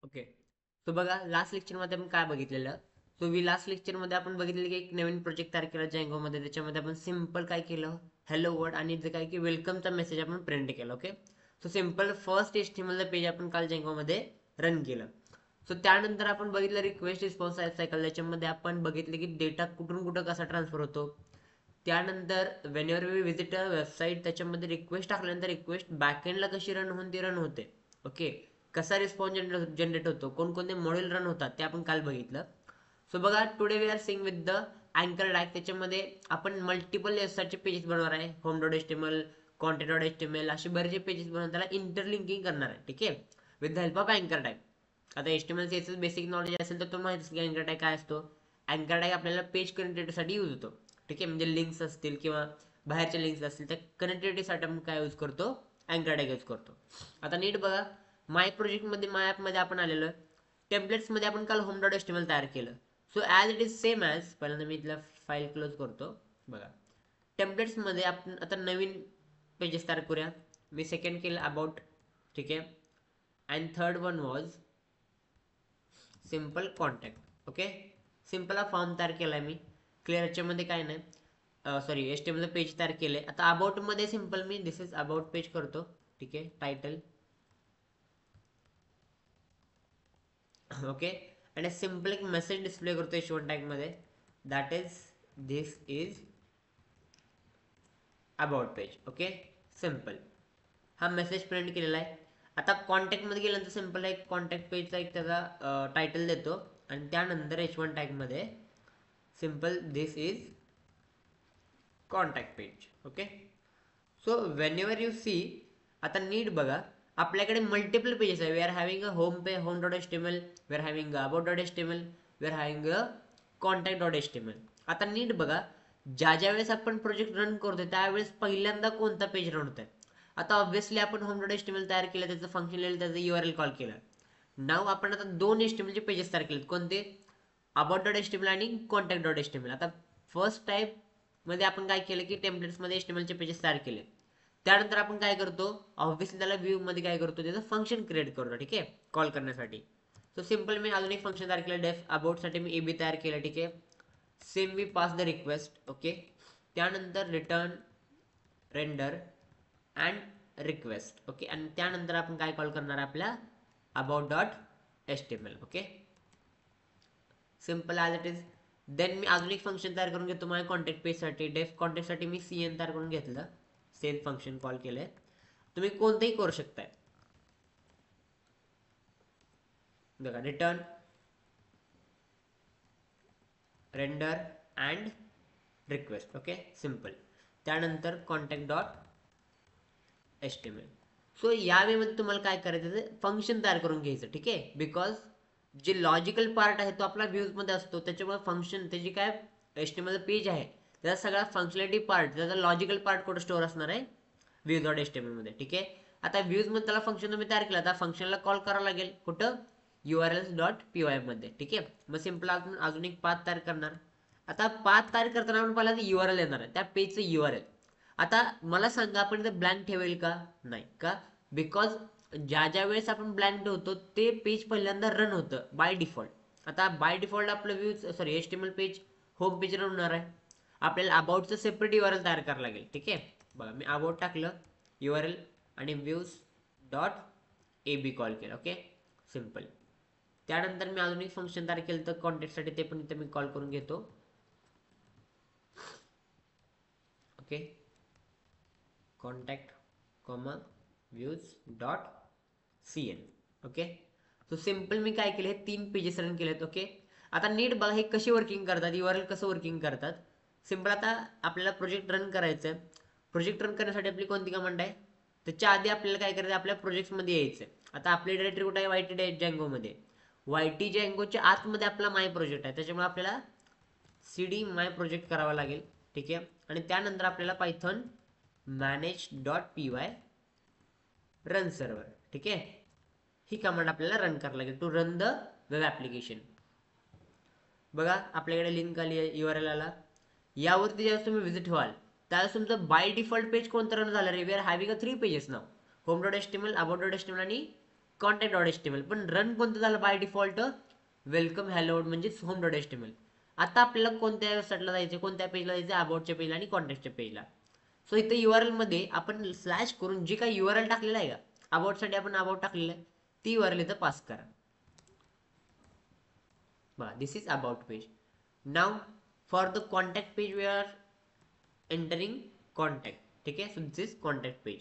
Okay. So बघा last लेक्चरमध्ये आपण काय बघितलेलं. लास्ट लेक्चरमध्ये आपण बघितलेलं की एक नवीन प्रोजेक्ट तयार केला Django मध्ये. त्याच्यामध्ये आपण सिम्पल काय केलं, हॅलो वर्ड आणि जे काय की वेलकमचा मेसेज आपण प्रिंट केला. Okay. So simple first HTML page आपण काल Django मध्ये रन केलं. सो त्यानंतर आपण बघितलं रिक्वेस्ट रिस्पॉन्स सायकल. त्याच्यामध्ये आपण बघितलं की डेटा कुठून कुठं कसा ट्रान्सफर होतो. त्यानंतर when we visit a website, त्याच्यामध्ये रिक्वेस्ट टाकल्यानंतर रिक्वेस्ट बॅकएंडला कशी रन होऊन ती रन होते. ओके. कसा रिस्पॉन्स जनरेट होतो, कोणकोणते मॉड्यूल रन होतात ते आपण काल बघितलं. सो बघा today we are sing with the अँकर डॅक. त्याच्यामध्ये आपण मल्टिपल वेबसाईटचे पेजेस बनवणार आहे. Home dot H T M L, content dot H T M L असे बरेचसे पेजेस बनवून त्याला इंटरलिंकिंग करणार आहे. ठीक आहे, विथ द हेल्प ऑफ अँकर डॅक. आता एच टी एम एल सी बेसिक नॉलेज असेल तर तुम्हाला माहिती की अँकर टॅग काय असतो. अँकर टॅग आपल्याला पेज कनेक्टिव्हिटीसाठी यूज होतो. ठीक आहे, म्हणजे लिंक्स असतील किंवा बाहेरच्या लिंक्स असतील त्या कनेक्टिव्हिटीसाठी आपण काय यूज करतो, अँकर टॅग यूज करतो. आता नीट बघा, माय प्रोजेक्टमध्ये माय ॲपमध्ये आपण आलेलो आहे. टेम्पलेट्समध्ये आपण काल home dot H T M L तयार केलं. So as it is same as, पहिल्यांदा मी इथला फाईल क्लोज करतो. बघा टेम्पलेट्समध्ये आपण आता नवीन पेजेस तयार करूया. मी सेकंड केलं अबाउट. ठीक आहे, and third one was simple contact. Okay. Simple हा फॉर्म तयार केला आहे मी. क्लिअर, याच्यामध्ये काय नाही. Sorry, H T M L page तयार केले. आता अबाउटमध्ये सिम्पल मी दिस इज अबाउट पेज करतो. ठीक आहे, टायटल. ओके. आणि सिम्पल एक मेसेज डिस्प्ले करतो H1 टॅगमध्ये, that is this is about page. Okay. Simple हा मेसेज प्रिंट केलेला आहे. आता कॉन्टॅक्टमध्ये गेल्यानंतर सिम्पल एक कॉन्टॅक्ट पेजचा एक त्याचा टायटल देतो आणि त्यानंतर H1 टॅगमध्ये simple this is contact page. Okay. So whenever you see, आता नीट बघा, आपल्याकडे मल्टिपल पेजेस आहे. We are having a home dot H T M L, we are having a about dot H T M L, we are having a contact dot H T M L. आता नीट बघा, ज्या वेळेस आपण project run करतोय त्यावेळेस पहिल्यांदा कोणता पेज रन होत आहे. आता ऑब्व्हियसली आपण home dot H T M L तयार केलं, त्याचं फंक्शन लिहिलं, त्याचं URL कॉल केलं. नाव आपण आता दोन HTML चे पेजेस तयार केलेत. कोणते, about dot H T M L आणि contact dot H T M L. आता फर्स्ट टाईप मध्ये आपण काय केलं की टेम्पलेट्समध्ये HTML चे पेजेस तयार केले. त्यानंतर आपण काय करतो, ऑब्व्हियसली त्याला व्ह्यू मध्ये काय करतो, त्याचं फंक्शन क्रिएट करतो. ठीक आहे, कॉल करण्यासाठी. सो सिम्पल मी अजून एक फंक्शन तयार केलं, डेफ अबाउट साठी मी AB तयार केलं. ठीक आहे, सेम मी पास द रिक्वेस्ट. ओके. त्यानंतर return, render and request. Okay. आणि त्यानंतर आपण काय कॉल करणार आपल्या about dot H T M L. Okay. Simple as it is. Then मी अजून एक फंक्शन तयार करून घेतो माझ्या कॉन्टॅक्ट पेजसाठी. डेफ कॉन्टॅक्टसाठी मी CN तयार करून घेतलं, सेम फंक्शन कॉल केलंय. तुम्ही कोणतेही करू शकताय. बघा, return, render and request. Okay. Simple. त्यानंतर contact dot H T M L. So यावेळेमध्ये तुम्हाला काय करायचं, फंक्शन तयार करून घ्यायचं. ठीक आहे, बिकॉज जे लॉजिकल पार्ट आहे तो आपला व्ह्यूज मध्ये असतो. त्याच्यामुळे फंक्शन त्याची काय HTML पेज आहे त्याचा सगळा फंक्शनॅलिटी पार्ट, त्याचा लॉजिकल पार्ट कुठे स्टोअर असणार आहे, views dot H T M L मध्ये. ठीक आहे. आता व्ह्यूज मध्ये त्याला फंक्शन तुम्ही तयार केलं, आता फंक्शनला कॉल करावं लागेल कुठं, URLs डॉट py मध्ये. ठीक आहे. मग सिम्पल अजून एक पाथ तयार करणार. आता पाथ तयार करताना आपण पहिला URL येणार आहे त्या पेजचं URL. आता मला सांगा, आपण इथे ब्लँक ठेवेल का, नाही का, बिकॉज ज्या वेळेस आपण ब्लँक ठेवतो ते पेज पहिल्यांदा रन होतं बाय डिफॉल्ट. आता बाय डिफॉल्ट आपलं views sorry HTML page home page run होणार आहे. आपल्याला अबाउटचं सेपरेट URL तयार करावं लागेल. ठीक आहे. बघा, मी अबाउट टाकलं URL आणि व्ह्यूज डॉट AB कॉल केलं. ओके. सिम्पल. त्यानंतर मी अजून एक फंक्शन तयार केलं तर कॉन्टॅक्टसाठी, ते पण इथे मी कॉल करून घेतो. Okay. Contact comma views dot CN. Okay. So simple मी काय केले, तीन पेजेस रन केलेत. ओके. आता नीट बघा हे कशी वर्किंग करतात, URL कसं वर्किंग करतात. सिम्पल, आता आपल्याला प्रोजेक्ट रन करायचं आहे. प्रोजेक्ट रन करण्यासाठी आपली कोणती कमांड आहे, त्याच्या आधी आपल्याला काय करायचं, आपल्या प्रोजेक्टमध्ये यायचं. आता आपली डायरेक्टरी कुठे आहे, YT Django मध्ये. YT Djangoच्या आतमध्ये आपला माय प्रोजेक्ट आहे, त्याच्यामुळे आपल्याला CD माय प्रोजेक्ट करावा लागेल. ठीक आहे. आणि त्यानंतर आपल्याला Python manage dot P Y run server. ठीक आहे, ही कमांड आपल्याला रन करावी लागेल to run the web application. बघा आपल्याकडे लिंक आली आहे, URL आला. यावरती जेव्हा तुम्ही व्हिजिट व्हाल त्यावेळेस तुमचं बाय डिफॉल्ट पेज कोणतं रन झालं रे, we are having a 3 pages नाव, home dot H T M L, about dot H T M L आणि कॉन्टॅक्ट डॉट एचटीएमएल, पण रन कोणतं झालं by default welcome hello world म्हणजे होम डॉट एचटीएमएल. आता आपल्याला कोणत्या वेबसाईटला जायचं, कोणत्या पेजला जायचं, अबाउटच्या पेजला आणि कॉन्टॅक्टच्या पेजला. सो इथे URL मध्ये आपण स्लॅश करून जे काही URL टाकलेलं आहे का, अबाउट साठी आपण अबाउट टाकलेलं आहे, ती URL इथं पास करा. बघा दिस इज अबाउट पेज. नाव for the contact page we are entering contact. ठीक आहे, so this is contact page.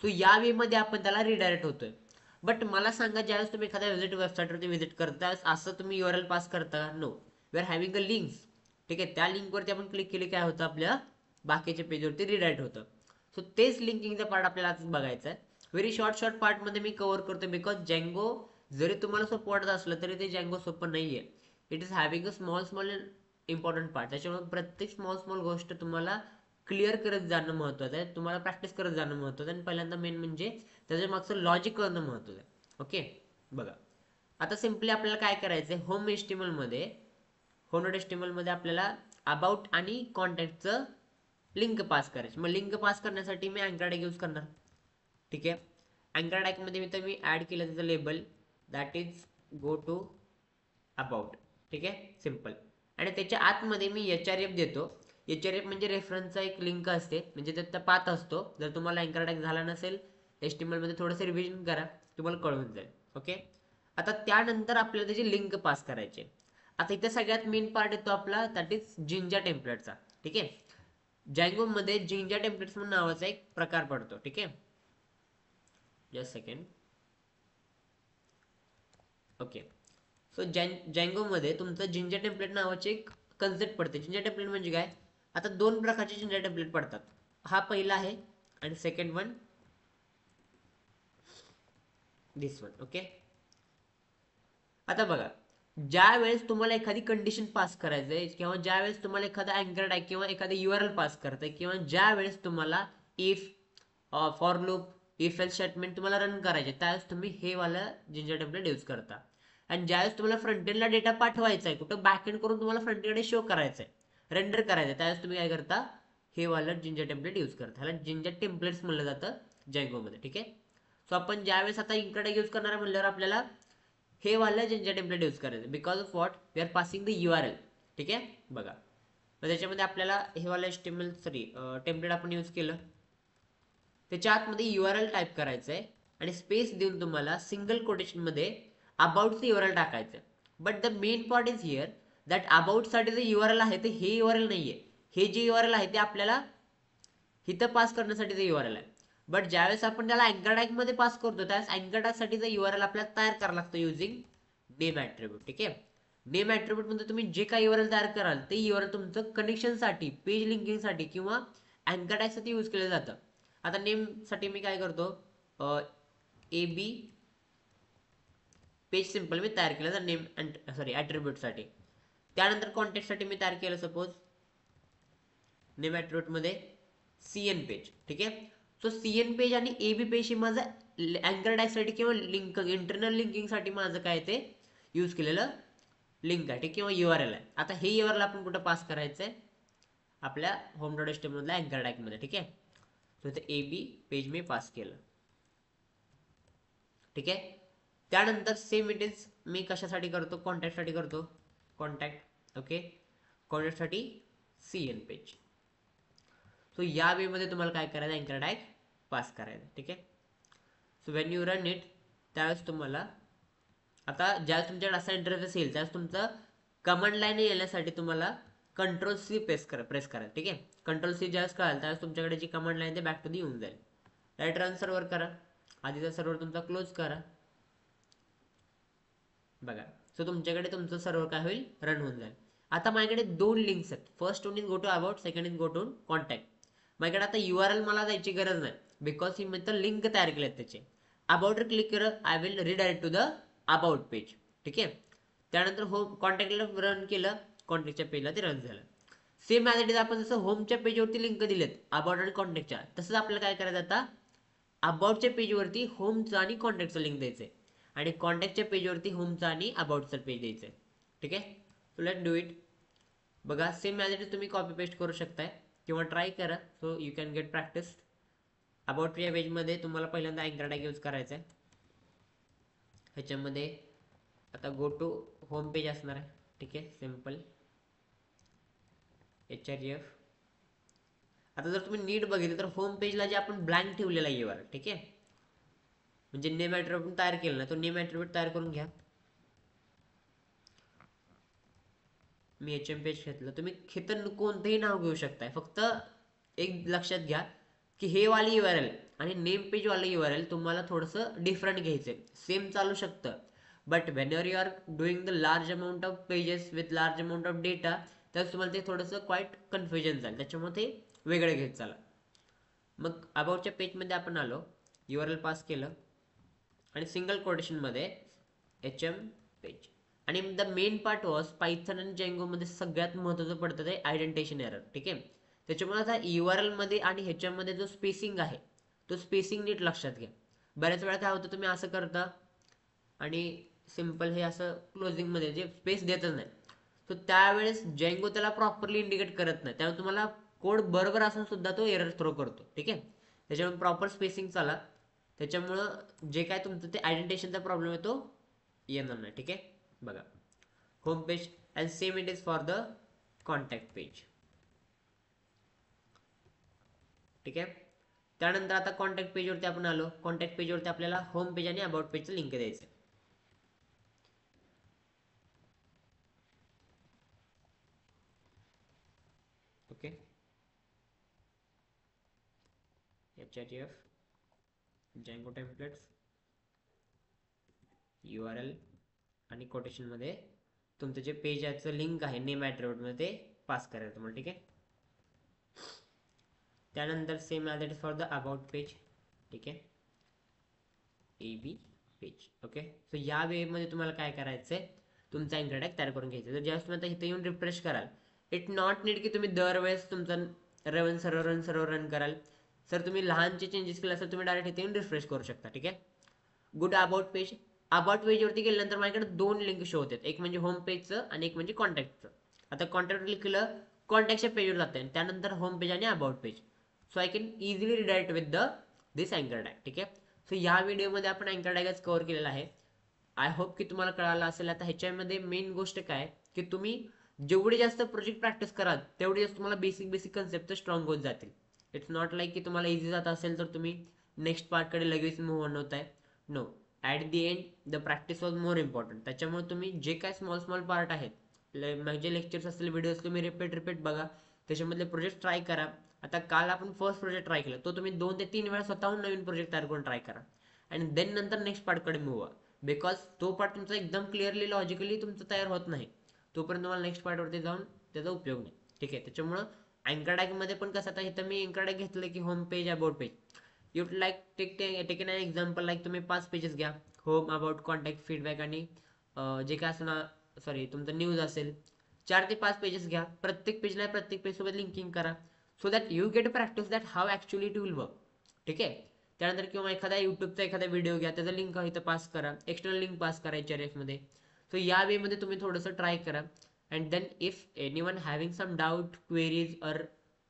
So या वे मध्ये आपण त्याला रिडायरेक्ट होतोय. बट मला सांगा, ज्यावेळेस तुम्ही एखाद्या वेबसाईटवरती व्हिजिट करता, असं तुम्ही URL पास करता का? No, we are having a links. ठीक आहे, त्या लिंकवरती आपण क्लिक केले काय होतं, आपल्या बाकीच्या पेजवरती रिडायरेक्ट होतं. सो तेच लिंकिंगचा पार्ट आपल्याला आज बघायचा आहे. व्हेरी शॉर्ट पार्टमध्ये मी कव्हर करतो, बिकॉज जँगो जरी तुम्हाला सोपं वाटत असलं तरी ते जँगो सोपं नाहीये. It is having a small important part. त्याच्यामुळे प्रत्येक स्मॉल गोष्ट तुम्हाला क्लिअर करत जाणं महत्वाचं आहे, तुम्हाला प्रॅक्टिस करत जाणं महत्वाचं आहे, आणि पहिल्यांदा मेन म्हणजे त्याच्या मागचं लॉजिक करणं महत्वाचं आहे. ओके, बघा आता सिम्पली आपल्याला काय करायचंय, होम एचटीएमएल मध्ये आपल्याला अबाउट आणि कॉन्टॅक्टचं लिंक पास करायची. मग लिंक पास करण्यासाठी मी अँकर टॅग यूज करणार. ठीक आहे, अँकर टॅग मध्ये मी ऍड केलं त्याचं label, that is go to about. ठीक आहे, सिम्पल. आणि त्याच्या आतमध्ये मी HRF देतो. HRF म्हणजे रेफरन्सचा एक लिंक असते, म्हणजे त्याचा पाथ असतो. जर तुम्हाला अँकर टॅग झाला नसेल HTML मध्ये, थोडंसं रिव्हिजन करा, तुम्हाला कळून जाईल. ओके, आता त्यानंतर आपल्याला त्याची लिंक पास करायची. आता इथे सगळ्यात मेन पार्ट येतो आपला, दॅट इज जिंजा टेम्पलेटचा. ठीक आहे, जँगो मध्ये जिंजा टेम्पलेट्स म्हणून नावाचा एक प्रकार पडतो. ठीक आहे, जस्ट सेकंड. ओके, सो जँगो मध्ये तुमचं जिंजा टेम्पलेट नावाचे एक कन्सेप्ट पडते. जिंजा टेम्पलेट म्हणजे काय, आता दोन प्रकारचे जिंजा टेम्पलेट पडतात. हा पहिला आहे आणि सेकंड वन दिस वन. ओके, आता बघा, ज्या वेळेस तुम्हाला एखादी कंडिशन पास करायचंय, किंवा ज्या वेळेस तुम्हाला एखादा अँकर टॅग किंवा एखादा URL पास करताय, किंवा ज्या वेळेस तुम्हाला if for loop if else statement तुम्हाला रन करायचे, त्यावेळेस तुम्ही हे वाला जिंजर टेम्पलेट यूज करता. आणि ज्यावेळेस तुम्हाला फ्रंटेंडला डेटा पाठवायचा आहे, कुठं बॅकएंड करून तुम्हाला फ्रंटेंडकडे शो करायचंय, रेंडर करायचंय, त्यावेळेस तुम्ही काय करता, हे वाला जिंजर टेम्पलेट यूज करता. ह्याला जिंजर टेम्पलेट्स म्हणलं जातं जँगो मध्ये. ठीक आहे, सो आपण ज्यावेळेस आता अँकर टॅग यूज करणार म्हणल्यावर आपल्याला हे वाला जिंजर टेम्पलेट यूज करायचं, because of what, we are passing the URL. ठीक आहे, बघा मग त्याच्यामध्ये आपल्याला हे वाला टेम्पलेट आपण यूज केलं, त्याच्या आतमध्ये URL टाईप करायचं आहे, आणि स्पेस देऊन तुम्हाला सिंगल कोटेशन मध्ये अबाउटचं URL टाकायचं. But the main point is here that about साठी जे URL आहे ते हे URL नाहीये. हे जे URL आहे ते आपल्याला इथं पास करण्यासाठी ते URL आहे. बट ज्यावेळेस आपण त्याला अँकर टॅग मध्ये पास करतो, त्यावेळेस अँकर टॅग साठीचा URL आपल्याला तयार करावं लागतं युझिंग नेम ऍट्रिब्यूट. ठीक आहे, नेम ऍट्रिब्यूट मध्ये तुम्ही जे काही URL तयार कराल ते URL तुमचं कनेक्शन साठी, पेज लिंकिंग साठी किंवा अँकर टॅग साठी यूज केलं जातं. आता नेम साठी मी काय करतो, AB पेज सिंपल मी तयार केलं तर नेम ऍट्रिब्यूट साठी. त्यानंतर कॉन्टॅक्ट साठी मी तयार केलं सपोज नेम ऍट्रिब्यूट मध्ये CN पेज. ठीक आहे, सो CN पेज आणि AB पेज हे माझं अँकर टॅग साठी किंवा लिंक इंटरनल लिंकिंग साठी माझं काय ते यूज केलेलं लिंक आहे, किंवा URL आहे. आता हे URL आपण कुठं पास करायचंय, आपल्या होम डॉट HTML मधल्या अँकर टॅग मध्ये. ठीक आहे, सो इथे AB पेज मी पास केलं. ठीक आहे, त्यानंतर सेम इट इज मी कशासाठी करतो, कॉन्टॅक्ट साठी करतो. कॉन्टॅक्ट, ओके, कॉन्टॅक्ट साठी CN पेज. सो या वे मध्ये तुम्हाला काय करायचं, अँकर टॅग पास करायचं. ठीक आहे, so when you run it, त्यावेळेस तुम्हाला आता ज्यावेळेस तुमच्याकडे असा इंटरफेस येईल, त्यावेळेस तुमचं कमांड लाईन येण्यासाठी तुम्हाला Ctrl+C प्रेस करा. ठीक आहे, Ctrl+C ज्यावेळेस कळाल त्यावेळेस तुमच्याकडे जी कमांड लाईन ते बॅक टू दी येऊन जाईल. राईट, रन सर्व्हर करा, आधीचा सर्व्हर तुमचा क्लोज करा. बघा, सो तुमच्याकडे तुमचं सर्व्हर काय होईल, रन होऊन जाईल. आता माझ्याकडे दोन लिंक्स आहेत, first one is go to about, second is go to contact. माझ्याकडे आता URL मला जायची गरज नाही, बिकॉज ही मी तर लिंक तयार केलेत त्याचे. अबाउटवर क्लिक करा, I will redirect to the about page. ठीक आहे, त्यानंतर होम कॉन्टॅक्टला रन केलं, कॉन्टॅक्टच्या पेजला ते रन झालं. सेम ॲज इट इज आपण जसं होमच्या पेजवरती लिंक दिलेत अबाउट आणि कॉन्टॅक्टच्या, तसंच आपल्याला काय करायचं, आता अबाउटच्या पेजवरती होमचं आणि कॉन्टॅक्टचं लिंक द्यायचंय, आणि कॉन्टॅक्टच्या पेजवरती होमचं आणि अबाउटचं पेज द्यायचंय. ठीक आहे, सो लेट डू इट. बघा, सेम ॲज इट इज तुम्ही कॉपी पेस्ट करू शकताय किंवा ट्राय करा, so you can get practice. About या पेजमध्ये तुम्हाला पहिल्यांदा अँकर टॅग यूज करायचा आहे. ह्याच्यामध्ये आता गो टू होम पेज असणार आहे, ठीक आहे, सिम्पल href. आता जर तुम्ही नीट बघितलं तर होम पेजला जे आपण ब्लँक ठेवलेला आहे URL, ठीक आहे, म्हणजे नेम ॲट्रिब्यूट तयार केलं ना, तो नेम ॲट्रिब्यूट तयार करून घ्या. मी HM पेज घेतलं, तुम्ही खेतर कोणतंही नाव घेऊ शकताय, फक्त एक लक्षात घ्या की हे वाली URL आणि नेम पेज वाला URL तुम्हाला थोडंसं डिफरंट घ्यायचंय. सेम चालू शकतं, but when you are doing the large amount of pages with large amount of data, तर तुम्हाला ते थोडंसं क्वाईट कन्फ्युजन जाईल, त्याच्यामुळे ते वेगळं घेत चला. मग अबाउटच्या पेजमध्ये आपण आलो, URL पास केलं आणि सिंगल कोटेशनमध्ये HM पेज. आणि the main part was Python आणि जेंगो मध्ये सगळ्यात महत्त्वाचं पडतं ते आयडेंटिफिकेशन एरर, ठीक आहे. त्याच्यामुळे आता URL मध्ये आणि ह्याच्यामध्ये जो स्पेसिंग आहे तो स्पेसिंग नीट लक्षात घ्या. बऱ्याच वेळा काय होतं, तुम्ही असं करता आणि सिंपल हे असं क्लोजिंग मध्ये जे स्पेस देतच नाही, तर त्यावेळेस जेंगो त्याला प्रॉपरली इंडिकेट करत नाही, त्यामुळे तुम्हाला कोड बरोबर असून सुद्धा तो एरर थ्रो करतो, ठीक आहे. त्याच्यामुळे प्रॉपर स्पेसिंग चाला, त्याच्यामुळं जे काय तुमचं ते आयडेंटिफिकेशनचा प्रॉब्लेम आहे तो येणार नाही, ठीक आहे. बघा, home page and same it is for the contact page, ठीक आहे. त्यानंतर आता कॉन्टॅक्ट पेजवरती आपण आलो. कॉन्टॅक्ट पेजवरती आपल्याला होम पेज आणि अबाउट पेजचं लिंक द्यायचं. Okay, href Django templates URL आणि कोटेशन मध्ये तुमचं जे पेजचं लिंक आहे नेम ॲट्रिब्यूट मध्ये ते पास करायचं तुम्हाला, ठीक आहे. त्यानंतर same as it is for the about page, ठीक आहे, AB पेज. ओके, सो या वेमध्ये तुम्हाला काय करायचंय, तुमचा अँकर टॅग तयार करून घ्यायचा. तर ज्यावेळेस तुम्ही आता इथे येऊन रिफ्रेश कराल, इट नॉट नीड की तुम्ही दरवेळेस तुमचा रन कराल. सर तुम्ही लहानचे चेंजेस केले असेल, तुम्ही डायरेक्ट इथे येऊन रिफ्रेश करू शकता, ठीक आहे. Good about page. अबाउट पेजवरती गेल्यानंतर माझ्याकडे दोन लिंक शो होतात, एक म्हणजे होम पेजचं आणि एक म्हणजे कॉन्टॅक्टचं. आता कॉन्टॅक्ट क्लिक केलं, कॉन्टॅक्टच्या पेजवर जाते आणि त्यानंतर होम पेज आणि about page. So I can easily redirect with the this अँकर टॅग, ठीक आहे. सो या व्हिडिओमध्ये आपण अँकर टॅगच कव्हर केलेला आहे. आय होप की तुम्हाला कळालं असेल. आता ह्याच्यामध्ये मेन गोष्ट काय की तुम्ही जेवढे जास्त प्रोजेक्ट प्रॅक्टिस कराल तेवढे जास्त तुम्हाला बेसिक कन्सेप्ट स्ट्रॉंग होत जातील. इट्स नॉट लाईक की तुम्हाला इझी जात असेल तर तुम्ही नेक्स्ट पार्टकडे लगेच मूव्ह ऑन होताय. No, at the end the practice was more important. त्याच्यामुळे तुम्ही जे काय स्मॉल पार्ट आहेत, म्हणजे लेक्चर्स असतील, व्हिडिओज, तुम्ही रिपीट बघा, त्याच्यामधले प्रोजेक्ट ट्राय करा. आता काल आपण फर्स्ट प्रोजेक्ट ट्राय केला, तो तुम्ही 2 ते 3 वेळा स्वतःहून नवीन प्रोजेक्ट तयार करून ट्राय करा आणि देन नंतर नेक्स्ट पार्टकडे मूव्ह व्हा. बिकॉज तो पार्ट तुमचा एकदम क्लिअरली लॉजिकली तुमचा तयार होत नाही तोपर्यंत तुम्हाला नेक्स्ट पार्टवरती जाऊन त्याचा उपयोग नाही, ठीक आहे. त्याच्यामुळं अँकर टॅगमध्ये पण कसं, आता इथं मी अँकर टॅग घेतलं की home page about page. You like take an example, like तुम्ही 5 पेजेस घ्या, होम, अबाउट, कॉन्टॅक्ट, फीडबॅक आणि जे काय असणार, सॉरी तुमचं न्यूज असेल, 4 ते 5 पेजेस घ्या. प्रत्येक पेजला प्रत्येक पेज सोबत लिंकिंग करा, so that you get practice that how actually it will work, ठीक आहे. त्यानंतर किंवा एखादा युट्यूबचा एखादा व्हिडिओ घ्या, त्याचा लिंक इथं पास करा, एक्सटर्नल लिंक पास करा HRF मध्ये. सो या वेमध्ये तुम्ही थोडंसं ट्राय करा. And then if anyone having some doubt, queries और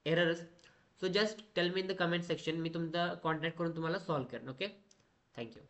errors, so just tell me in the comment section. मी तुमचा कॉन्टॅक्ट करून तुम्हाला सॉल्व्ह करेन. Okay, thank you.